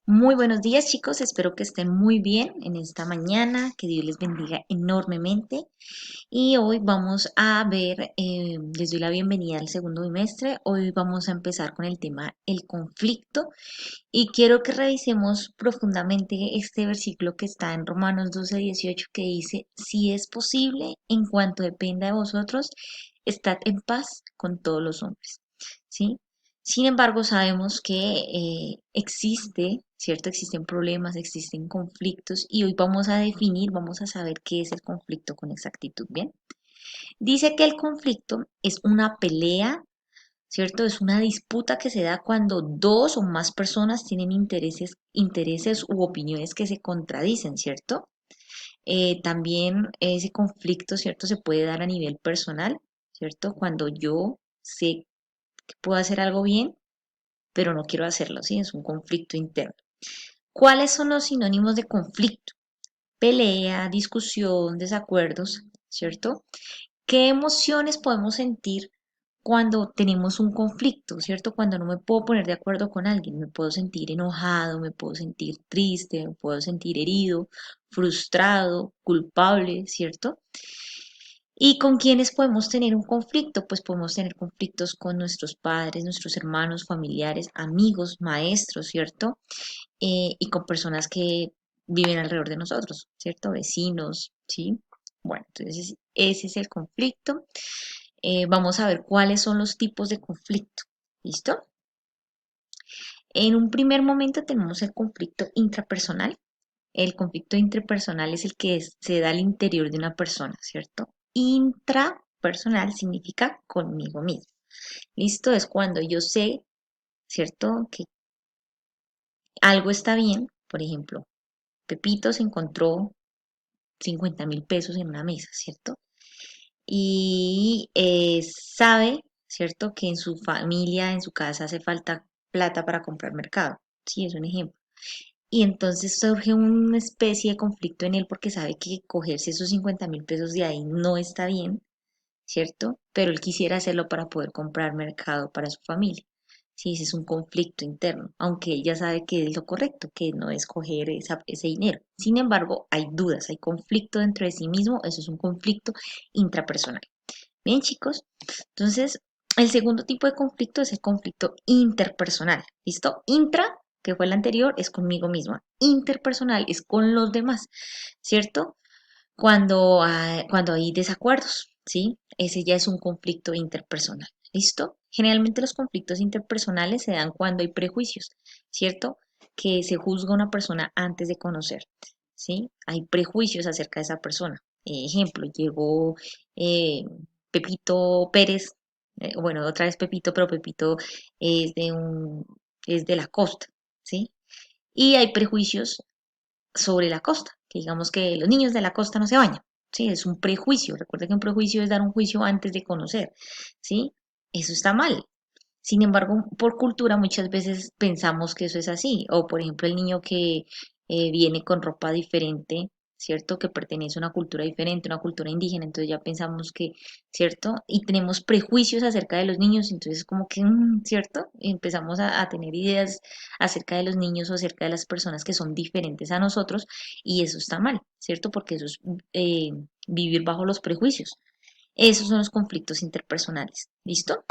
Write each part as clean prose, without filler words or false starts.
Muy buenos días, chicos, espero que estén muy bien en esta mañana, que Dios les bendiga enormemente. Y hoy vamos a ver, les doy la bienvenida al segundo bimestre. Hoy vamos a empezar con el tema el conflicto y quiero que revisemos profundamente este versículo que está en Romanos 12:18 que dice, si es posible, en cuanto dependa de vosotros, estad en paz con todos los hombres. ¿Sí? Sin embargo, sabemos que existe, ¿cierto? Existen problemas, existen conflictos y hoy vamos a definir, vamos a saber qué es el conflicto con exactitud, ¿bien? Dice que el conflicto es una pelea, ¿cierto? Es una disputa que se da cuando dos o más personas tienen intereses u opiniones que se contradicen, ¿cierto? También ese conflicto, ¿cierto? Se puede dar a nivel personal, ¿cierto? Cuando yo sé que puedo hacer algo bien, pero no quiero hacerlo, ¿sí? Es un conflicto interno. ¿Cuáles son los sinónimos de conflicto? Pelea, discusión, desacuerdos, ¿cierto? ¿Qué emociones podemos sentir cuando tenemos un conflicto, ¿cierto? Cuando no me puedo poner de acuerdo con alguien, me puedo sentir enojado, me puedo sentir triste, me puedo sentir herido, frustrado, culpable, ¿cierto? ¿Y con quiénes podemos tener un conflicto? Pues podemos tener conflictos con nuestros padres, nuestros hermanos, familiares, amigos, maestros, ¿cierto? Y con personas que viven alrededor de nosotros, ¿cierto? Vecinos, ¿sí? Bueno, entonces ese es el conflicto. Vamos a ver cuáles son los tipos de conflicto. ¿Listo? En un primer momento tenemos el conflicto intrapersonal. El conflicto intrapersonal es el que se da al interior de una persona, ¿cierto? Intrapersonal significa conmigo mismo. ¿Listo? Es cuando yo sé, ¿cierto? Que algo está bien. Por ejemplo, Pepito se encontró 50.000 pesos en una mesa, ¿cierto? Y sabe, ¿cierto? Que en su familia, en su casa hace falta plata para comprar mercado. Sí, es un ejemplo. Y entonces surge una especie de conflicto en él porque sabe que cogerse esos 50.000 pesos de ahí no está bien, ¿cierto? Pero él quisiera hacerlo para poder comprar mercado para su familia. Sí, ese es un conflicto interno, aunque ella sabe que es lo correcto, que no es coger ese dinero. Sin embargo, hay dudas, hay conflicto dentro de sí mismo, eso es un conflicto intrapersonal. Bien, chicos, entonces el segundo tipo de conflicto es el conflicto interpersonal. ¿Listo? Intra, que fue el anterior, es conmigo misma. Interpersonal es con los demás, ¿cierto? Cuando hay desacuerdos, ¿sí? Ese ya es un conflicto interpersonal. ¿Listo? Generalmente los conflictos interpersonales se dan cuando hay prejuicios, ¿cierto? Que se juzga a una persona antes de conocer, ¿sí? Hay prejuicios acerca de esa persona. Ejemplo, llegó eh, Pepito Pérez, bueno, otra vez Pepito, pero Pepito es es de la costa, ¿sí? Y hay prejuicios sobre la costa, que digamos que los niños de la costa no se bañan, ¿sí? Es un prejuicio, recuerda que un prejuicio es dar un juicio antes de conocer, ¿sí? Eso está mal. Sin embargo, por cultura muchas veces pensamos que eso es así, o por ejemplo el niño que viene con ropa diferente, ¿cierto? Que pertenece a una cultura diferente, una cultura indígena, entonces ya pensamos que, ¿cierto? Y tenemos prejuicios acerca de los niños, entonces como que, ¿cierto? Empezamos a tener ideas acerca de los niños o acerca de las personas que son diferentes a nosotros y eso está mal, ¿cierto? Porque eso es eh, vivir bajo los prejuicios. Esos son los conflictos interpersonales. ¿Listo?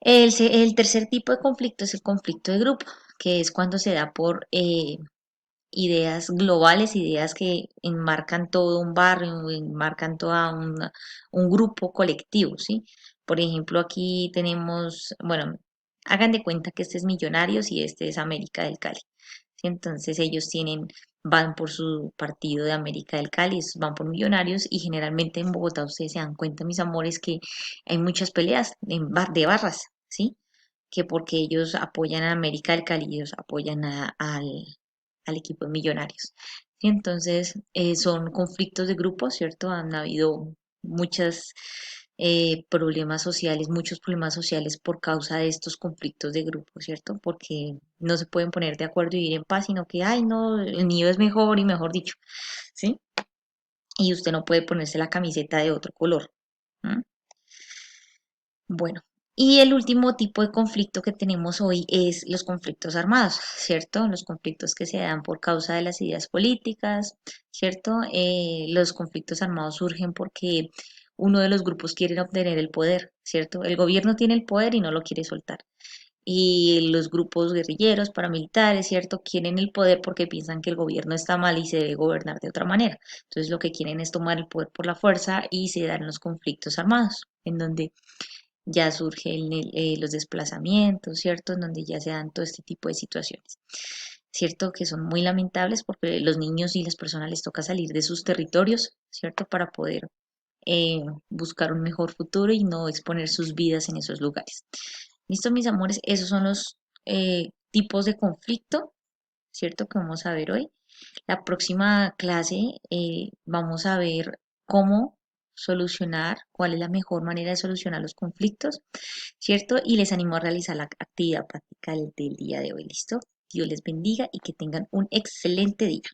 El tercer tipo de conflicto es el conflicto de grupo, que es cuando se da por ideas globales, ideas que enmarcan todo un barrio, enmarcan un grupo colectivo, ¿sí? Por ejemplo, aquí tenemos, bueno, hagan de cuenta que este es Millonarios y este es América del Cali. ¿Sí? Entonces van por su partido de América del Cali, estos van por Millonarios y generalmente en Bogotá ustedes se dan cuenta, mis amores, que hay muchas peleas de barras, ¿sí? Que porque ellos apoyan a América del Cali, ellos apoyan al equipo de Millonarios. ¿Sí? Entonces, son conflictos de grupo, ¿cierto? Han habido muchos problemas sociales, muchos problemas sociales por causa de estos conflictos de grupo, ¿cierto? Porque no se pueden poner de acuerdo y vivir en paz, sino que, ay, no, el mío es mejor y mejor dicho, ¿sí? Y usted no puede ponerse la camiseta de otro color. ¿M? Bueno, Y el último tipo de conflicto que tenemos hoy es los conflictos armados, ¿cierto? Los conflictos que se dan por causa de las ideas políticas, ¿cierto? Los conflictos armados surgen porque uno de los grupos quiere obtener el poder, ¿cierto? El gobierno tiene el poder y no lo quiere soltar. Y los grupos guerrilleros, paramilitares, ¿cierto? Quieren el poder porque piensan que el gobierno está mal y se debe gobernar de otra manera. Entonces lo que quieren es tomar el poder por la fuerza y se dan los conflictos armados, en donde ya surgen los desplazamientos, ¿cierto? En donde ya se dan todo este tipo de situaciones, ¿cierto? Que son muy lamentables porque los niños y las personas les toca salir de sus territorios, ¿cierto? Para poder buscar un mejor futuro y no exponer sus vidas en esos lugares. Listo, mis amores, esos son los tipos de conflicto, ¿cierto? Que vamos a ver hoy. La próxima clase vamos a ver cómo solucionar, cuál es la mejor manera de solucionar los conflictos, ¿cierto? Y les animo a realizar la actividad práctica del día de hoy, ¿listo? Dios les bendiga y que tengan un excelente día.